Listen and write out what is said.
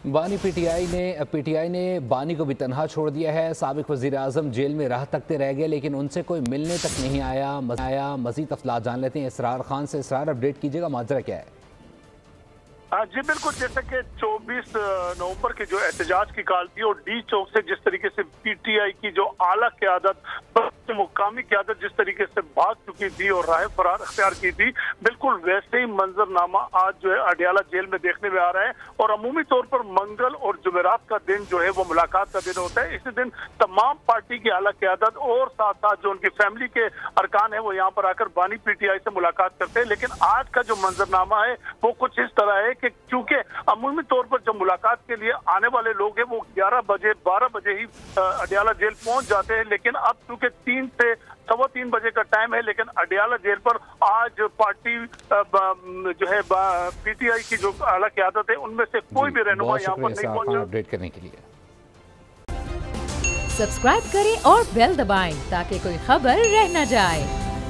बानी पीटीआई ने बानी को भी तनहा छोड़ दिया है। साबिक वजीर आजम जेल में राह तकते रह गए, लेकिन उनसे कोई मिलने तक नहीं आया। मजीद तफलात जान लेते हैं इसरार खान से। इसरार, अपडेट कीजिएगा, माजरा क्या है? जी बिल्कुल, जैसे कि 24 नवंबर की जो एहतजाज की कॉल थी और डी चौक से जिस तरीके से पीटीआई की जो आला क़यादत, मुकामी क़यादत जिस तरीके से भाग चुकी थी और राह फरार अख्तियार की थी, बिल्कुल वैसे ही मंजरनामा आज जो है अडियाला जेल में देखने में आ रहा है। और अमूमी तौर पर मंगल और जुमेरात का दिन जो है वो मुलाकात का दिन होता है। इसी दिन तमाम पार्टी की आला क़यादत और साथ साथ जो उनकी फैमिली के अरकान है वो यहाँ पर आकर बानी पीटीआई से मुलाकात करते हैं। लेकिन आज का जो मंजरनामा है वो कुछ इस तरह है कि क्योंकि अमूमी तौर पर जो मुलाकात के लिए आने वाले लोग हैं वो 11 बजे 12 बजे ही अडियाला जेल पहुंच जाते हैं। लेकिन अब चूंकि 3 से 3:15 बजे का टाइम है, लेकिन अडियाला जेल पर आज पार्टी जो है पीटीआई की जो आला क़यादत है उनमें से कोई भी रहनुमा यहाँ पर नहीं पहुंचा। अपडेट करने के लिए सब्सक्राइब करें और बेल दबाएं ताकि कोई खबर रह न जाए।